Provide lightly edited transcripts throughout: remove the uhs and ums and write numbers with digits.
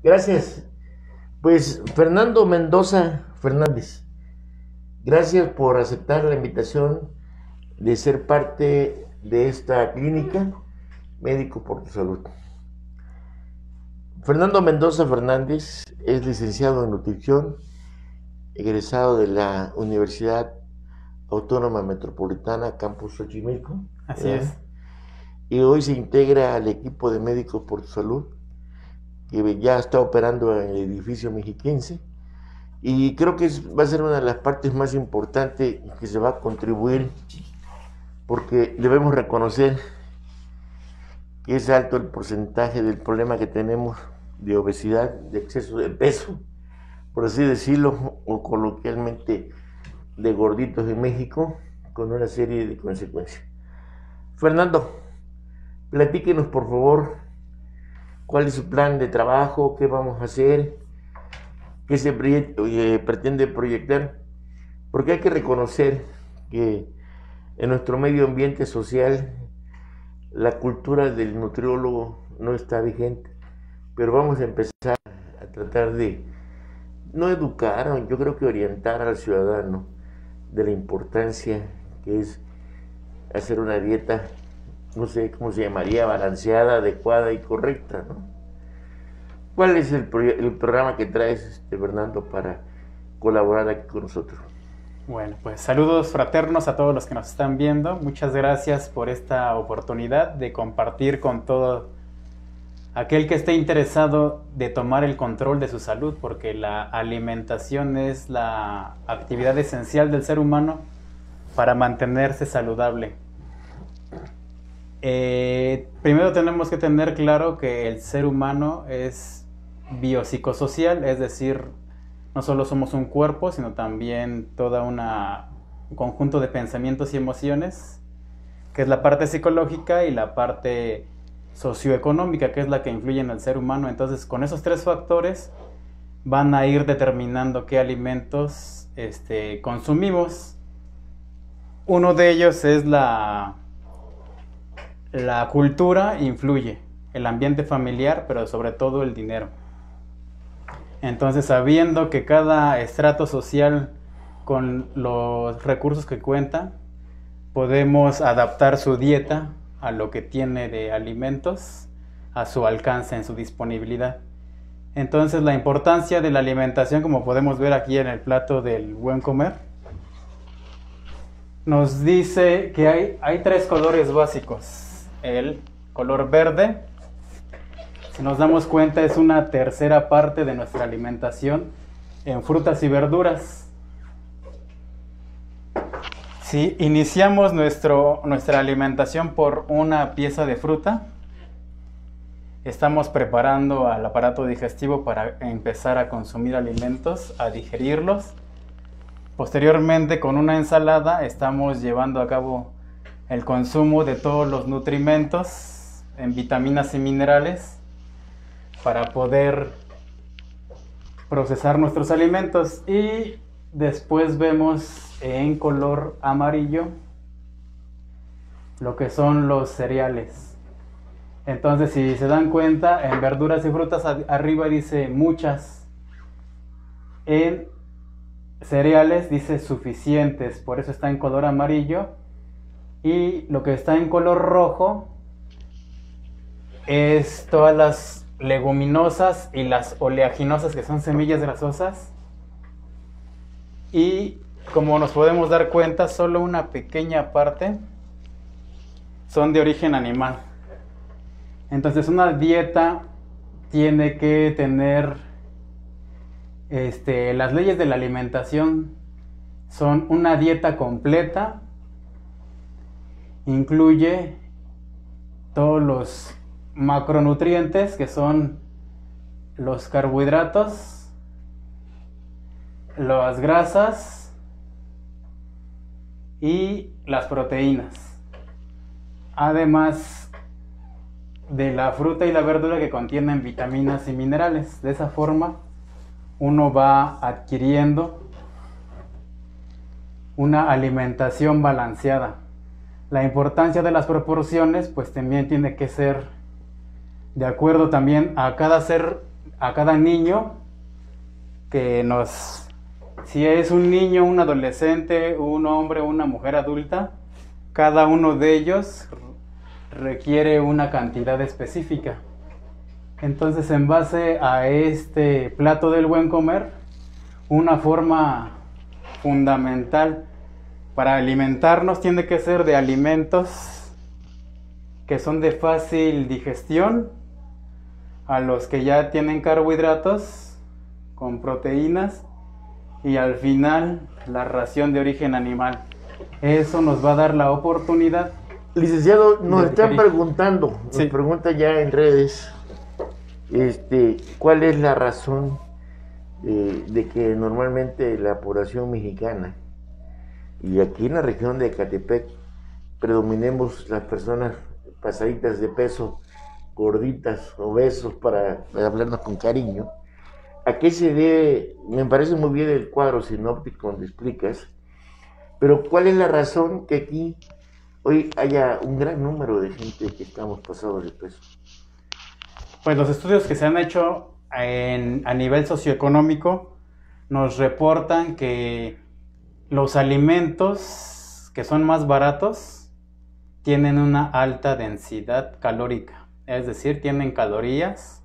Gracias. Pues Fernando Mendoza Fernández, gracias por aceptar la invitación de ser parte de esta clínica Médico por tu Salud. Fernando Mendoza Fernández es licenciado en nutrición, egresado de la Universidad Autónoma Metropolitana Campus Xochimilco. Así es. Y hoy se integra al equipo de Médicos por tu Salud, que ya está operando en el edificio mexiquense, y creo que va a ser una de las partes más importantes que se va a contribuir, porque debemos reconocer que es alto el porcentaje del problema que tenemos de obesidad, de exceso de peso, por así decirlo, o coloquialmente de gorditos en México, con una serie de consecuencias. Fernando, platíquenos por favor cuál es su plan de trabajo, qué vamos a hacer, qué se pretende proyectar, porque hay que reconocer que en nuestro medio ambiente social la cultura del nutriólogo no está vigente, pero vamos a empezar a tratar de no educar, yo creo que orientar al ciudadano de la importancia que es hacer una dieta, no sé cómo se llamaría, balanceada, adecuada y correcta, ¿no? ¿Cuál es el programa que traes, Fernando, para colaborar aquí con nosotros? Bueno, pues saludos fraternos a todos los que nos están viendo. Muchas gracias por esta oportunidad de compartir con todo aquel que esté interesado de tomar el control de su salud, porque la alimentación es la actividad esencial del ser humano para mantenerse saludable. Primero tenemos que tener claro que el ser humano es biopsicosocial, es decir, no solo somos un cuerpo, sino también un conjunto de pensamientos y emociones, que es la parte psicológica, y la parte socioeconómica, que es la que influye en el ser humano. Entonces, con esos tres factores van a ir determinando qué alimentos consumimos. Uno de ellos es la cultura, influye, el ambiente familiar, pero sobre todo el dinero. Entonces, sabiendo que cada estrato social, con los recursos que cuenta, podemos adaptar su dieta a lo que tiene de alimentos, a su alcance, en su disponibilidad. Entonces, la importancia de la alimentación, como podemos ver aquí en el plato del buen comer, nos dice que hay tres colores básicos. El color verde, si nos damos cuenta, es una tercera parte de nuestra alimentación en frutas y verduras. Si iniciamos nuestra alimentación por una pieza de fruta, estamos preparando al aparato digestivo para empezar a consumir alimentos, a digerirlos. Posteriormente, con una ensalada, estamos llevando a cabo el consumo de todos los nutrimentos en vitaminas y minerales para poder procesar nuestros alimentos. Y después vemos en color amarillo lo que son los cereales. Entonces, si se dan cuenta, en verduras y frutas arriba dice muchas, en cereales dice suficientes, por eso está en color amarillo. Y lo que está en color rojo es todas las leguminosas y las oleaginosas, que son semillas grasosas. Y como nos podemos dar cuenta, solo una pequeña parte son de origen animal. Entonces, una dieta tiene que tener las leyes de la alimentación son una dieta completa, incluye todos los macronutrientes, que son los carbohidratos, las grasas y las proteínas, además de la fruta y la verdura, que contienen vitaminas y minerales. De esa forma uno va adquiriendo una alimentación balanceada. La importancia de las proporciones pues también tiene que ser de acuerdo también a cada ser a cada niño si es un niño, un adolescente, un hombre, una mujer adulta, cada uno de ellos requiere una cantidad específica. Entonces, en base a este plato del buen comer, una forma fundamental para alimentarnos tiene que ser de alimentos que son de fácil digestión, a los que ya tienen carbohidratos con proteínas y al final la ración de origen animal. Eso nos va a dar la oportunidad. Licenciado, nos están preguntando, sí, nos pregunta ya en redes, ¿cuál es la razón de que normalmente la población mexicana y aquí en la región de Ecatepec predominemos las personas pasaditas de peso, gorditas, obesos, para hablarnos con cariño? ¿A qué se debe? Me parece muy bien el cuadro sinóptico donde explicas, pero ¿cuál es la razón que aquí hoy haya un gran número de gente que estamos pasados de peso? Pues los estudios que se han hecho a nivel socioeconómico nos reportan que los alimentos que son más baratos tienen una alta densidad calórica, es decir, tienen calorías,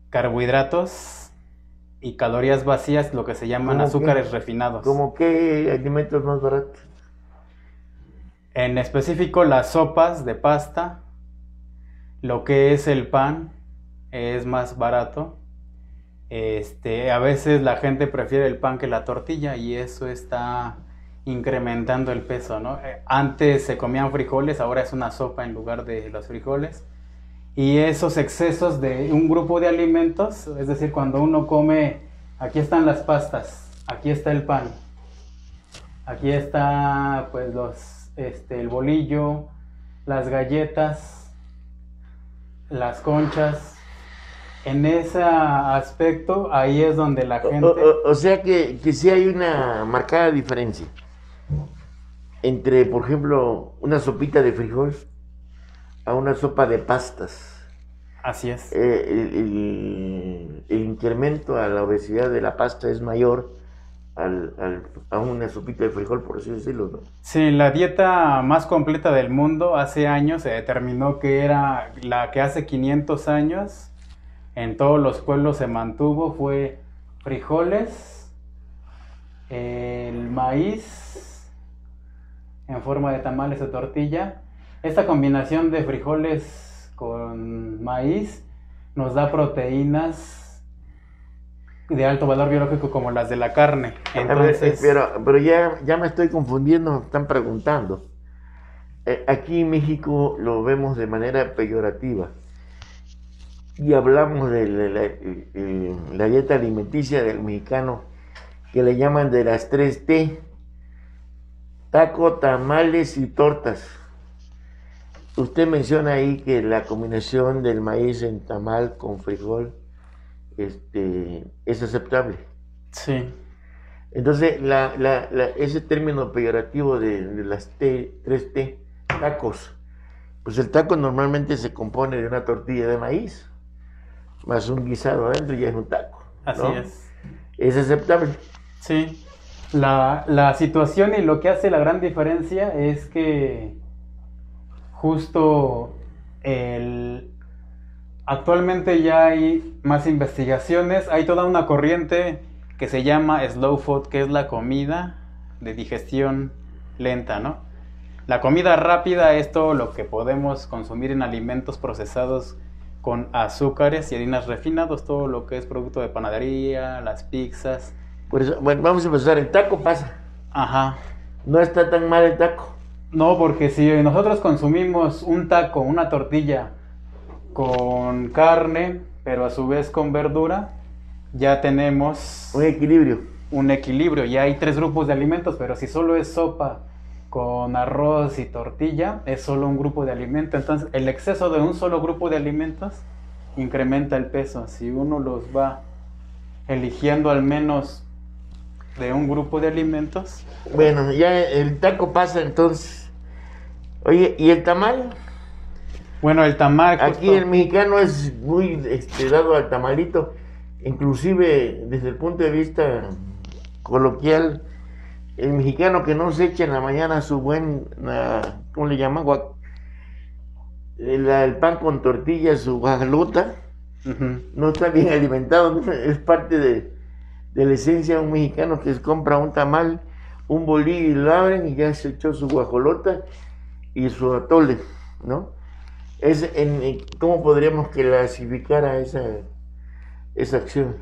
carbohidratos y calorías vacías, lo que se llaman azúcares refinados. ¿Cómo qué alimentos más baratos? En específico, las sopas de pasta, lo que es el pan es más barato. A veces la gente prefiere el pan que la tortilla y eso está incrementando el peso, ¿no? Antes se comían frijoles, ahora es una sopa en lugar de los frijoles. Y esos excesos de un grupo de alimentos, es decir, cuando uno come, aquí están las pastas, aquí está el pan, aquí está pues el bolillo, las galletas, las conchas. En ese aspecto, ahí es donde la gente... O sea que sí hay una marcada diferencia entre, por ejemplo, una sopita de frijol a una sopa de pastas. Así es. El incremento a la obesidad de la pasta es mayor a una sopita de frijol, por así decirlo, ¿no? Sí, la dieta más completa del mundo hace años se determinó que era la que hace 500 años en todos los pueblos se mantuvo, fue frijoles, el maíz en forma de tamales o tortilla. Esta combinación de frijoles con maíz nos da proteínas de alto valor biológico como las de la carne. Entonces... pero ya me estoy confundiendo, me están preguntando. Aquí en México lo vemos de manera peyorativa y hablamos de la dieta alimenticia del mexicano, que le llaman de las 3T: taco, tamales y tortas. Usted menciona ahí que la combinación del maíz en tamal con frijol es aceptable. Sí. Entonces, ese término peyorativo de las 3T, tacos, pues el taco normalmente se compone de una tortilla de maíz más un guisado adentro y ya es un taco, ¿no? Así es. ¿Es aceptable? Sí. La situación y lo que hace la gran diferencia es que justo actualmente ya hay más investigaciones, hay toda una corriente que se llama slow food, que es la comida de digestión lenta, ¿no? La comida rápida es todo lo que podemos consumir en alimentos procesados con azúcares y harinas refinados, todo lo que es producto de panadería, las pizzas. Por eso, bueno, vamos a empezar. El taco pasa. Ajá. No está tan mal el taco. No, porque si nosotros consumimos un taco, una tortilla con carne, pero a su vez con verdura, ya tenemos un equilibrio. Un equilibrio. Ya hay 3 grupos de alimentos, pero si solo es sopa con arroz y tortilla, es solo un grupo de alimentos. Entonces, el exceso de un solo grupo de alimentos incrementa el peso. Si uno los va eligiendo al menos de un grupo de alimentos. Bueno, ya el taco pasa entonces. Oye, ¿y el tamal? Bueno, el tamal justo... Aquí el mexicano es muy dado al tamalito, inclusive desde el punto de vista coloquial, el mexicano que no se echa en la mañana su buen, ¿cómo le llaman? El pan con tortilla, su guajolota, no está bien alimentado, ¿no? Es parte de la esencia de un mexicano que compra un tamal, un bolillo y lo abren y ya se echó su guajolota y su atole, ¿no? ¿Cómo podríamos clasificar a esa acción?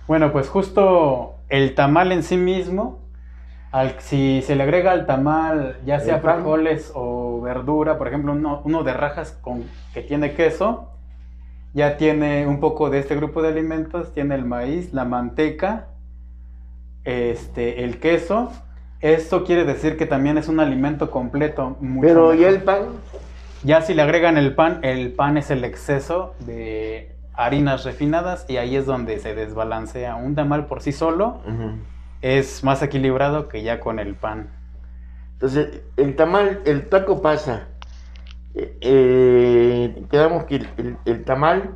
Bueno, pues justo el tamal en sí mismo, si se le agrega al tamal ya sea frijoles o verdura, por ejemplo uno de rajas que tiene queso, ya tiene un poco de este grupo de alimentos, tiene el maíz, la manteca, el queso. Esto quiere decir que también es un alimento completo. Pero ¿y el pan? Ya si le agregan el pan es el exceso de harinas refinadas y ahí es donde se desbalancea. Un tamal por sí solo es más equilibrado que ya con el pan. Entonces, el taco pasa. Quedamos que el tamal,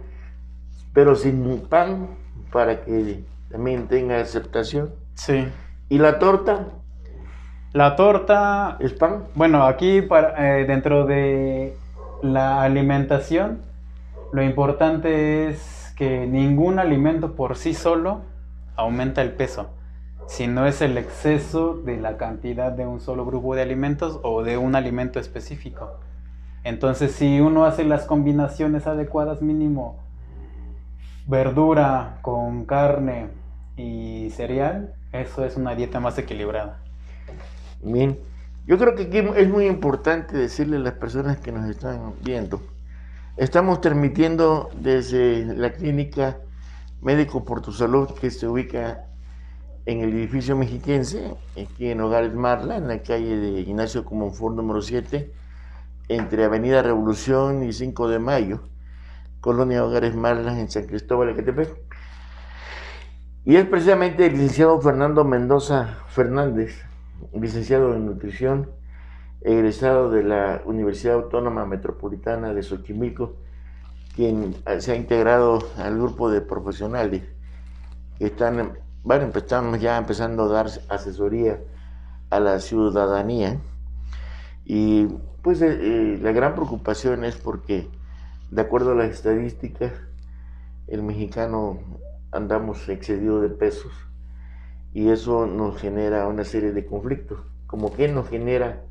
pero sin pan, para que también tenga aceptación. Sí. ¿Y la torta? La torta... ¿Es pan? Bueno, aquí dentro de la alimentación, lo importante es que ningún alimento por sí solo aumenta el peso, sino es el exceso de la cantidad de un solo grupo de alimentos o de un alimento específico. Entonces, si uno hace las combinaciones adecuadas, mínimo verdura con carne y cereal, eso es una dieta más equilibrada. Bien, yo creo que aquí es muy importante decirle a las personas que nos están viendo, estamos transmitiendo desde la clínica Médico por tu Salud, que se ubica en el edificio mexiquense, aquí en Hogares Marla, en la calle de Ignacio Comonfort número 7, entre Avenida Revolución y 5 de Mayo, Colonia Hogares Marla, en San Cristóbal de Ecatepec. Y es precisamente el licenciado Fernando Mendoza Fernández, licenciado en nutrición, egresado de la Universidad Autónoma Metropolitana de Xochimilco, quien se ha integrado al grupo de profesionales que estamos ya empezando a dar asesoría a la ciudadanía. Y pues la gran preocupación es porque, de acuerdo a las estadísticas, el mexicano andamos excedido de pesos y eso nos genera una serie de conflictos. ¿Cómo que nos genera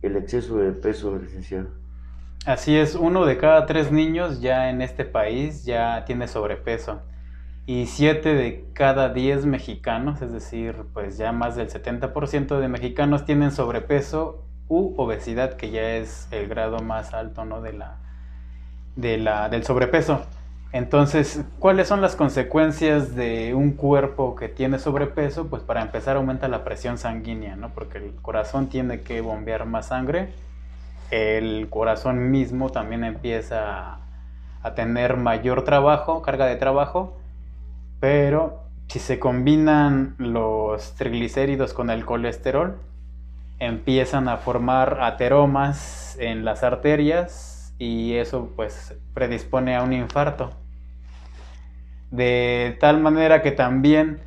el exceso de peso, licenciado? Así es, 1 de cada 3 niños ya en este país ya tiene sobrepeso y 7 de cada 10 mexicanos, es decir, pues ya más del 70% de mexicanos tienen sobrepeso u obesidad, que ya es el grado más alto, ¿no?, del sobrepeso. Entonces, ¿cuáles son las consecuencias de un cuerpo que tiene sobrepeso? Pues para empezar aumenta la presión sanguínea, ¿no? Porque el corazón tiene que bombear más sangre. El corazón mismo también empieza a tener mayor trabajo, carga de trabajo, pero si se combinan los triglicéridos con el colesterol, empiezan a formar ateromas en las arterias y eso pues predispone a un infarto. De tal manera que también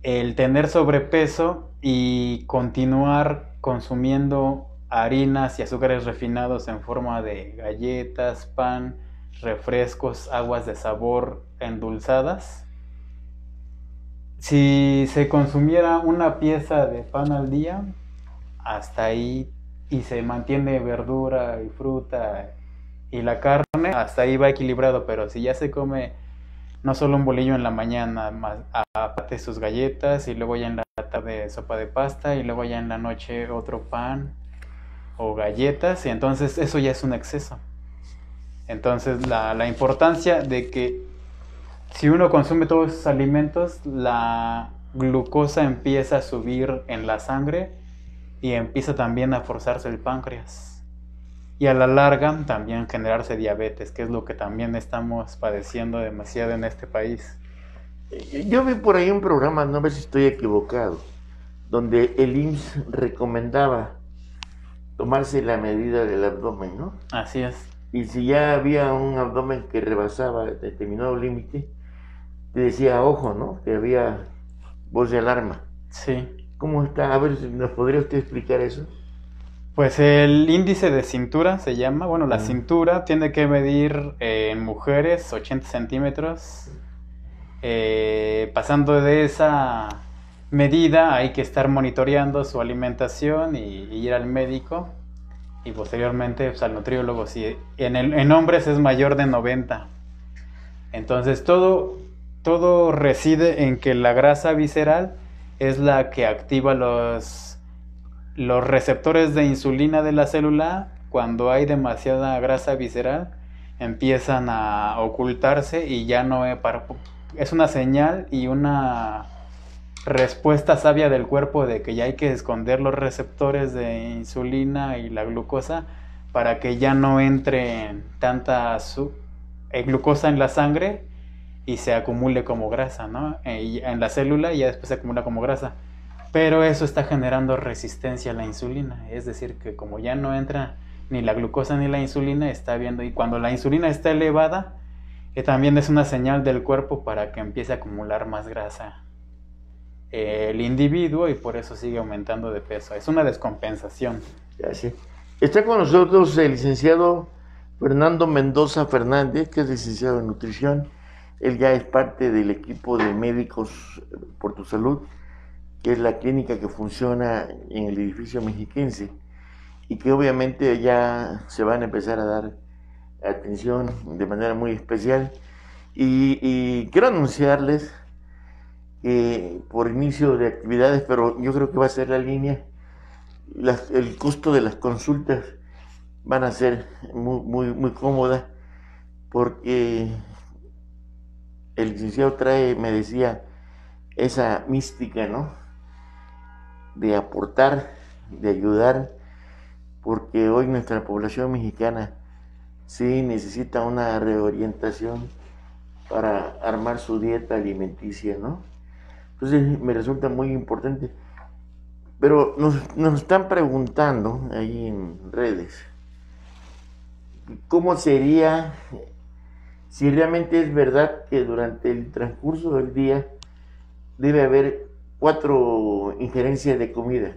el tener sobrepeso y continuar consumiendo harinas y azúcares refinados en forma de galletas, pan, refrescos, aguas de sabor endulzadas. Si se consumiera una pieza de pan al día, hasta ahí, y se mantiene verdura y fruta y la carne, hasta ahí va equilibrado. Pero si ya se come no solo un bolillo en la mañana, más aparte sus galletas, y luego ya en la tarde sopa de pasta, y luego ya en la noche otro pan o galletas, y entonces eso ya es un exceso. Entonces la importancia de que si uno consume todos esos alimentos, la glucosa empieza a subir en la sangre y empieza también a forzarse el páncreas. Y a la larga también generarse diabetes, que es lo que también estamos padeciendo demasiado en este país. Yo vi por ahí un programa, no sé si estoy equivocado, donde el IMSS recomendaba tomarse la medida del abdomen, ¿no? Así es. y si ya había un abdomen que rebasaba determinado límite, te decía ojo, ¿no? Que había voz de alarma. Sí. ¿Cómo está? A ver, ¿nos podría usted explicar eso? Pues el índice de cintura se llama, bueno, la cintura tiene que medir en mujeres 80 centímetros. Pasando de esa medida hay que estar monitoreando su alimentación y ir al médico y posteriormente pues, al nutriólogo. Si en hombres es mayor de 90. Entonces todo reside en que la grasa visceral es la que activa los receptores de insulina de la célula. Cuando hay demasiada grasa visceral empiezan a ocultarse y ya no es una señal y una respuesta sabia del cuerpo de que ya hay que esconder los receptores de insulina y la glucosa para que ya no entre tanta glucosa en la sangre y se acumule como grasa, ¿no? En la célula y ya después se acumula como grasa. Pero eso está generando resistencia a la insulina, es decir, que como ya no entra ni la glucosa ni la insulina, está viendo, y cuando la insulina está elevada, también es una señal del cuerpo para que empiece a acumular más grasa el individuo y por eso sigue aumentando de peso. Es una descompensación. Ya, sí. Está con nosotros el licenciado Fernando Mendoza Fernández, que es licenciado en nutrición. Él ya es parte del equipo de médicos por tu salud, que es la clínica que funciona en el edificio mexiquense y que obviamente ya se van a empezar a dar atención de manera muy especial. Y quiero anunciarles que por inicio de actividades, pero yo creo que va a ser la línea, el costo de las consultas van a ser muy cómodas, porque el licenciado trae, me decía, esa mística, ¿no? De aportar, de ayudar, porque hoy nuestra población mexicana sí necesita una reorientación para armar su dieta alimenticia, ¿no? Entonces me resulta muy importante. Pero nos están preguntando ahí en redes, ¿cómo sería si realmente es verdad que durante el transcurso del día debe haber 4 injerencias de comida,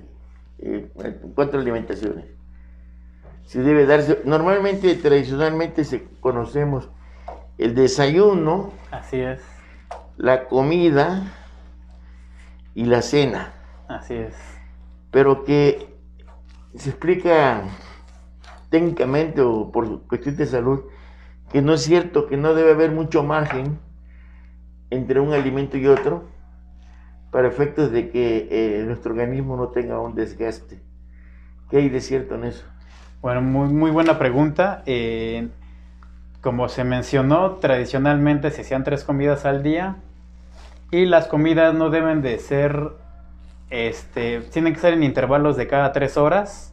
4 alimentaciones? Si debe darse, normalmente, tradicionalmente conocemos el desayuno, Así es. la comida y la cena. Así es. Pero que se explica técnicamente o por cuestión de salud que no es cierto, que no debe haber mucho margen entre un alimento y otro para efectos de que nuestro organismo no tenga un desgaste. ¿Qué hay de cierto en eso? Bueno, muy buena pregunta. Como se mencionó, tradicionalmente se hacían 3 comidas al día y las comidas no deben de ser, tienen que ser en intervalos de cada 3 horas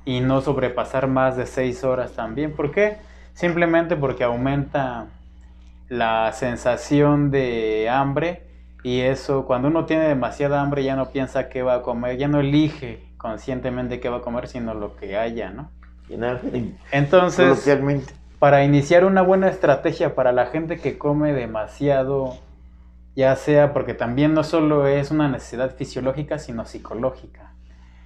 y no sobrepasar más de 6 horas también. ¿Por qué? Simplemente porque aumenta la sensación de hambre y eso, cuando uno tiene demasiada hambre ya no piensa qué va a comer, ya no elige conscientemente qué va a comer, sino lo que haya, ¿no? Entonces, coloquialmente, para iniciar una buena estrategia para la gente que come demasiado, ya sea porque también no solo es una necesidad fisiológica, sino psicológica.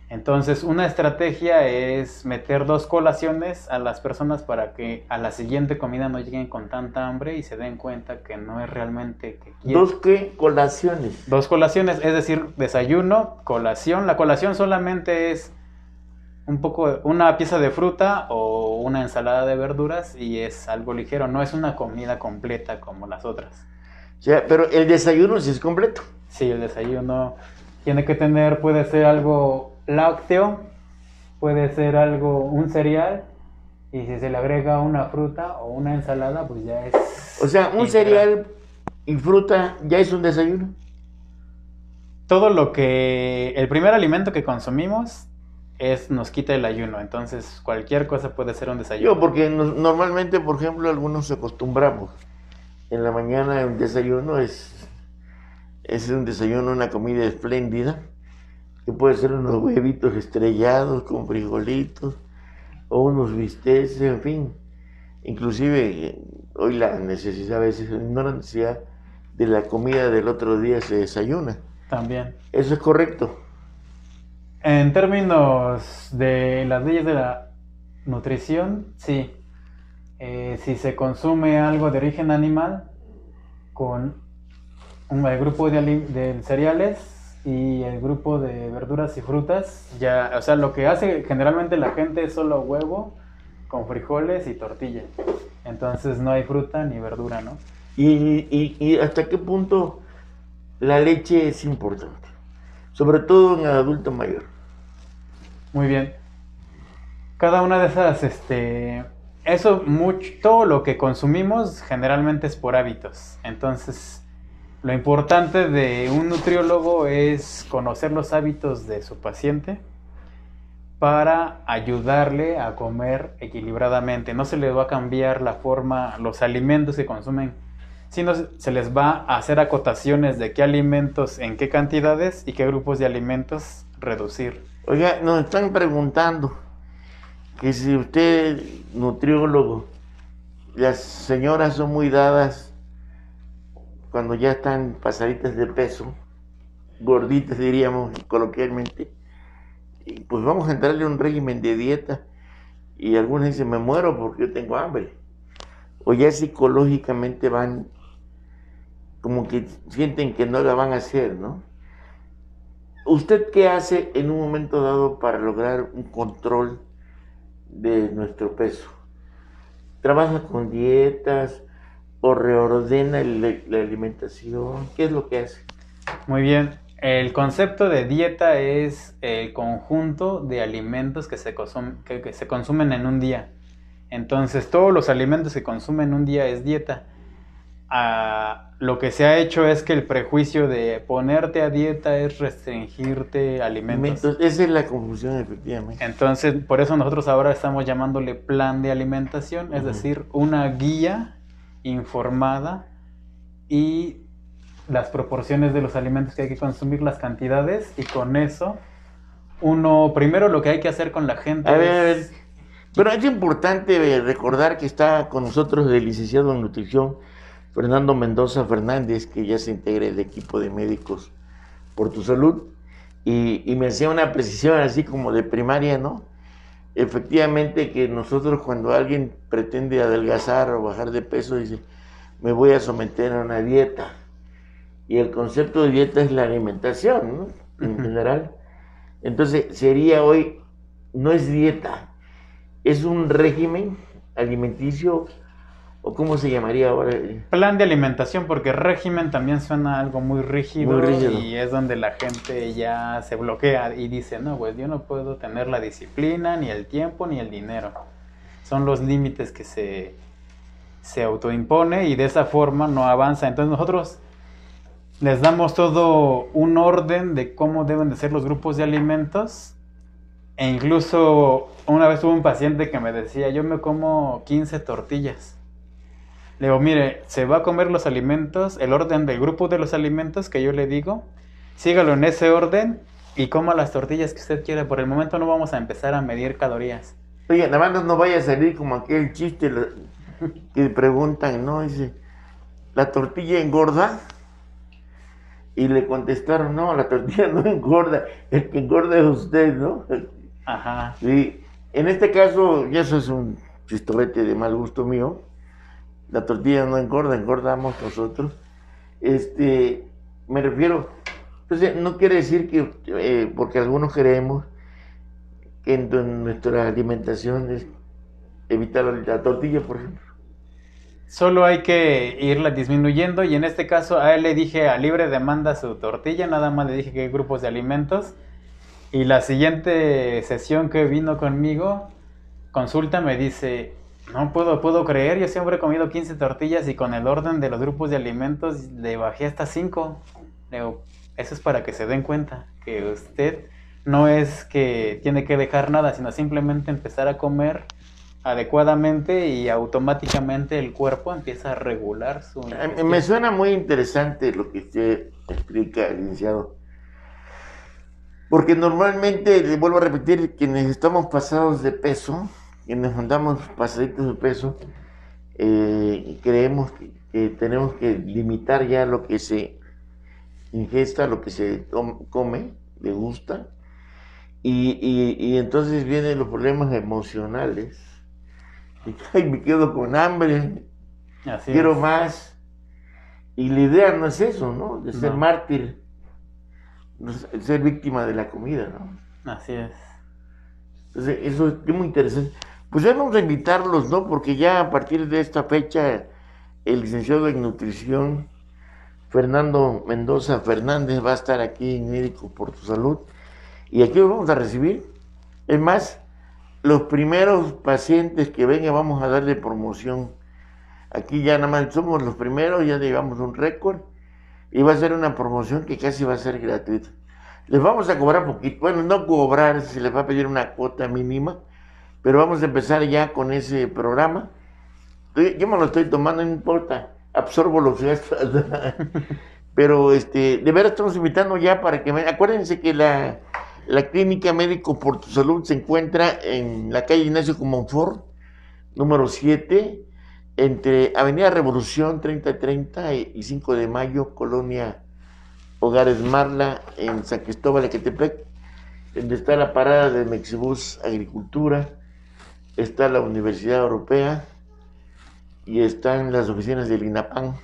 Entonces, una estrategia es meter 2 colaciones a las personas para que a la siguiente comida no lleguen con tanta hambre y se den cuenta que no es realmente que quieren. ¿2 qué? Colaciones. 2 colaciones, es decir, desayuno, colación. La colación solamente es una pieza de fruta o una ensalada de verduras y es algo ligero, no es una comida completa como las otras. O sea, pero el desayuno sí es completo. Sí, el desayuno tiene que tener, puede ser algo lácteo, puede ser un cereal, y si se le agrega una fruta o una ensalada, pues ya es... O sea, un cereal y fruta ya es un desayuno. Todo lo que... El primer alimento que consumimos nos quita el ayuno, entonces cualquier cosa puede ser un desayuno. Porque normalmente, por ejemplo, algunos se acostumbramos. En la mañana un desayuno es un desayuno, una comida espléndida, que puede ser unos huevitos estrellados con frijolitos o unos bistecs, en fin. Inclusive hoy la necesidad a veces, no la necesidad de la comida del otro día se desayuna. También. Eso es correcto. En términos de las leyes de la nutrición, sí. Si se consume algo de origen animal con el grupo de cereales y el grupo de verduras y frutas, ya, o sea, lo que hace generalmente la gente es solo huevo con frijoles y tortilla. Entonces no hay fruta ni verdura, ¿no? ¿Y hasta qué punto la leche es importante? Sobre todo en el adulto mayor. Muy bien. Cada una de esas, todo lo que consumimos generalmente es por hábitos. Entonces, lo importante de un nutriólogo es conocer los hábitos de su paciente para ayudarle a comer equilibradamente. No se le va a cambiar la forma, los alimentos que consumen, sino se les va a hacer acotaciones de qué alimentos, en qué cantidades y qué grupos de alimentos reducir. Oiga, nos están preguntando que si usted es nutriólogo, las señoras son muy dadas cuando ya están pasaditas de peso, gorditas diríamos coloquialmente, y pues vamos a entrarle a un régimen de dieta, y algunas dicen, me muero porque yo tengo hambre, o ya psicológicamente van, como que sienten que no la van a hacer, ¿no? ¿Usted qué hace en un momento dado para lograr un control de nuestro peso? ¿Trabaja con dietas o reordena la alimentación? ¿Qué es lo que hace? Muy bien. El concepto de dieta es el conjunto de alimentos que se consumen en un día. Entonces, todos los alimentos que consumen en un día es dieta. Lo que se ha hecho es que el prejuicio de ponerte a dieta es restringirte alimentos. Esa es la confusión, efectivamente. Entonces, por eso nosotros ahora estamos llamándole plan de alimentación, es decir, una guía informada y las proporciones de los alimentos que hay que consumir, las cantidades, y con eso, primero lo que hay que hacer con la gente a ver. Pero es importante recordar que está con nosotros el licenciado en nutrición Fernando Mendoza Fernández, que ya se integra el equipo de médicos por tu salud, y me hacía una precisión así como de primaria, ¿no? Efectivamente que nosotros cuando alguien pretende adelgazar o bajar de peso, dice, me voy a someter a una dieta, y el concepto de dieta es la alimentación, ¿no? En general. Entonces sería hoy, no es dieta, es un régimen alimenticio. ¿O cómo se llamaría ahora? Plan de alimentación, porque régimen también suena algo muy rígido, rígido. Y es donde la gente ya se bloquea y dice, no, pues yo no puedo tener la disciplina, ni el tiempo, ni el dinero. Son los límites que se autoimpone y de esa forma no avanza. Entonces nosotros les damos todo un orden de cómo deben de ser los grupos de alimentos. E incluso una vez tuve un paciente que me decía, yo me como 15 tortillas. Le digo, mire, se va a comer los alimentos, el orden del grupo de los alimentos que yo le digo, sígalo en ese orden y coma las tortillas que usted quiera. Por el momento no vamos a empezar a medir calorías. Oye, nada más no vaya a salir como aquel chiste que preguntan, ¿no? Dice, ¿la tortilla engorda? Y le contestaron, no, la tortilla no engorda, el que engorda es usted, ¿no? Ajá. Y en este caso, y eso es un chistorete de mal gusto mío, la tortilla no engorda, engordamos nosotros. Me refiero, entonces no quiere decir que, porque algunos creemos que en nuestra alimentación es evitar la tortilla, por ejemplo. Solo hay que irla disminuyendo, y en este caso a él le dije a libre demanda su tortilla, nada más le dije que hay grupos de alimentos, y la siguiente sesión que vino conmigo, consulta, me dice, no puedo creer, yo siempre he comido 15 tortillas y con el orden de los grupos de alimentos le bajé hasta 5. Le digo, eso es para que se den cuenta que usted no es que tiene que dejar nada, sino simplemente empezar a comer adecuadamente y automáticamente el cuerpo empieza a regular su ingestión. Me suena muy interesante lo que usted explica, licenciado. Porque normalmente, le vuelvo a repetir, quienes estamos pasados de peso, quienes andamos pasaditos de peso, Creemos que tenemos que limitar ya lo que se ingesta, lo que se come, le gusta, y entonces vienen los problemas emocionales. Y, ay, me quedo con hambre, Así quiero es. más. Y la idea no es eso, ¿no? De ser No. mártir, ser víctima de la comida, ¿no? Así es. Entonces, eso es muy interesante. Pues vamos a invitarlos, ¿no? Porque ya a partir de esta fecha, el licenciado en nutrición, Fernando Mendoza Fernández, va a estar aquí en Médicos por tu Salud. Y aquí lo vamos a recibir. Es más, los primeros pacientes que vengan vamos a darle promoción. Aquí ya nada más somos los primeros, ya llevamos un récord. Y va a ser una promoción que casi va a ser gratuita. Les vamos a cobrar poquito, bueno, no cobrar, se les va a pedir una cuota mínima, pero vamos a empezar ya con ese programa. Yo me lo estoy tomando, no importa, absorbo los gastos. Pero de verdad estamos invitando ya para que acuérdense que la clínica Médico por tu Salud se encuentra en la calle Ignacio Comonfort, número 7, entre Avenida Revolución 3030 y 5 de Mayo, Colonia Hogares Marla, en San Cristóbal de Ecatepec, donde está la parada de Mexibus Agricultura, está la Universidad Europea y están las oficinas del INAPAM.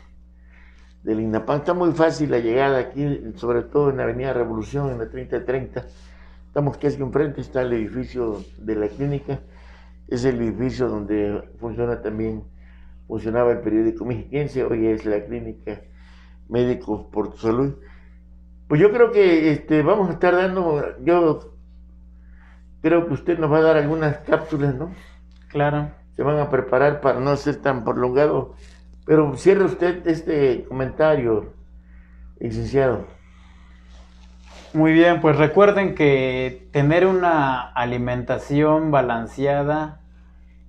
Está muy fácil la llegada aquí, sobre todo en la Avenida Revolución, en la 3030. Estamos casi enfrente, está el edificio de la clínica, es el edificio donde funcionaba el periódico mexiquense, hoy es la clínica Médicos por tu Salud. Pues yo creo que vamos a estar yo creo que usted nos va a dar algunas cápsulas, ¿no? Claro. Se van a preparar para no ser tan prolongado. Pero cierre usted este comentario, licenciado. Muy bien, pues recuerden que tener una alimentación balanceada,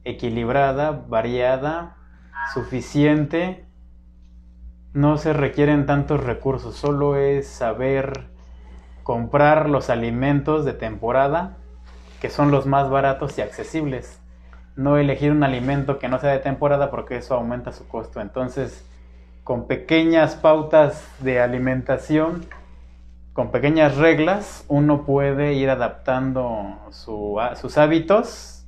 equilibrada, variada, suficiente, no se requieren tantos recursos, solo es saber comprar los alimentos de temporada, que son los más baratos y accesibles. No elegir un alimento que no sea de temporada porque eso aumenta su costo. Entonces, con pequeñas pautas de alimentación, con pequeñas reglas, uno puede ir adaptando sus hábitos,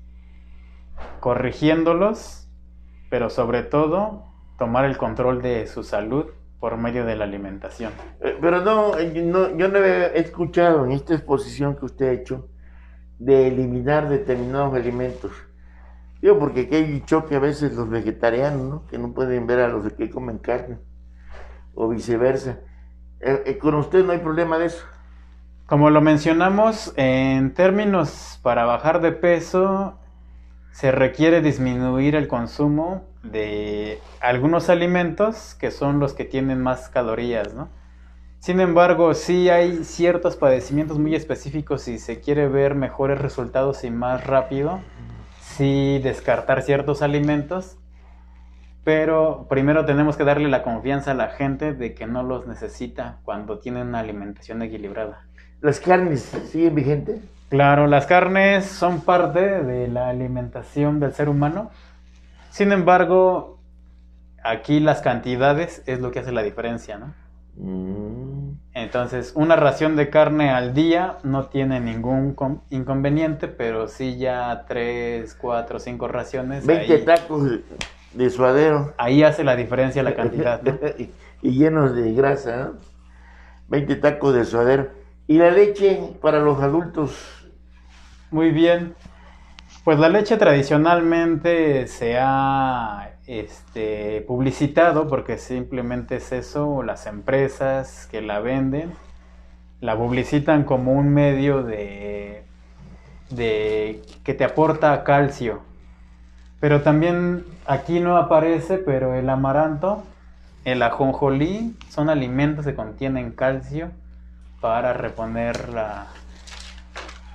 corrigiéndolos, pero sobre todo tomar el control de su salud por medio de la alimentación. Pero no, yo no he escuchado en esta exposición que usted ha hecho de eliminar determinados alimentos. Digo, porque aquí hay choque a veces los vegetarianos, ¿no? Que no pueden ver a los que comen carne, o viceversa. Con usted no hay problema de eso. Como lo mencionamos, en términos para bajar de peso, se requiere disminuir el consumo de algunos alimentos que son los que tienen más calorías, ¿no? Sin embargo, sí hay ciertos padecimientos muy específicos si se quiere ver mejores resultados y más rápido, sí descartar ciertos alimentos, pero primero tenemos que darle la confianza a la gente de que no los necesita cuando tienen una alimentación equilibrada. ¿Las carnes siguen vigentes? Claro, las carnes son parte de la alimentación del ser humano. Sin embargo, aquí las cantidades es lo que hace la diferencia, ¿no? Entonces, una ración de carne al día no tiene ningún inconveniente, pero sí ya 3, 4, 5 raciones. 20 ahí, tacos de suadero. Ahí hace la diferencia la cantidad, ¿no? Y llenos de grasa, ¿no? 20 tacos de suadero. ¿Y la leche para los adultos? Muy bien. Pues la leche tradicionalmente se ha publicitado porque simplemente es eso, las empresas que la venden la publicitan como un medio de que te aporta calcio. Pero también aquí no aparece, pero el amaranto, el ajonjolí son alimentos que contienen calcio para reponer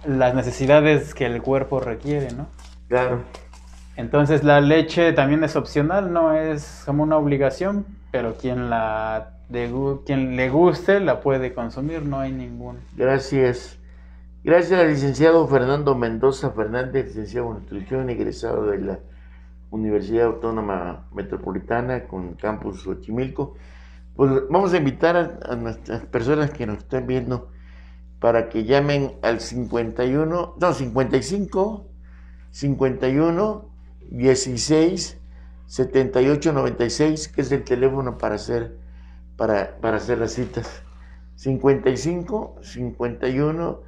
las necesidades que el cuerpo requiere, ¿no? Claro. Entonces la leche también es opcional, no es como una obligación, pero quien le guste la puede consumir, no hay ningún. Gracias. Gracias al licenciado Fernando Mendoza Fernández, licenciado en nutrición, egresado de la Universidad Autónoma Metropolitana con campus Xochimilco. Pues vamos a invitar a nuestras personas que nos estén viendo para que llamen al 55 51 16 78 96, que es el teléfono para hacer las citas. 55 51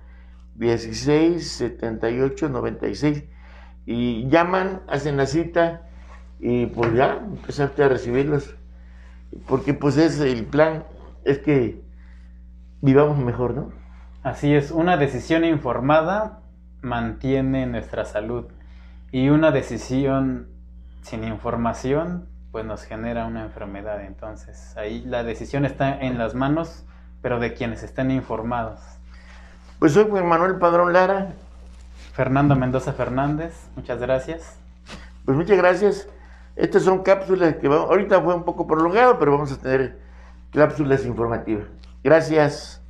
16 78 96, y llaman, hacen la cita y pues ya empezaste a recibirlos, porque pues es el plan, es que vivamos mejor, ¿no? Así es, una decisión informada mantiene nuestra salud, y una decisión sin información pues nos genera una enfermedad. Entonces ahí la decisión está en las manos, pero de quienes estén informados. Pues soy Juan Manuel Padrón Lara. Fernando Mendoza Fernández, muchas gracias. Pues muchas gracias. Estas son cápsulas que ahorita fue un poco prolongado, pero vamos a tener cápsulas informativas. Gracias.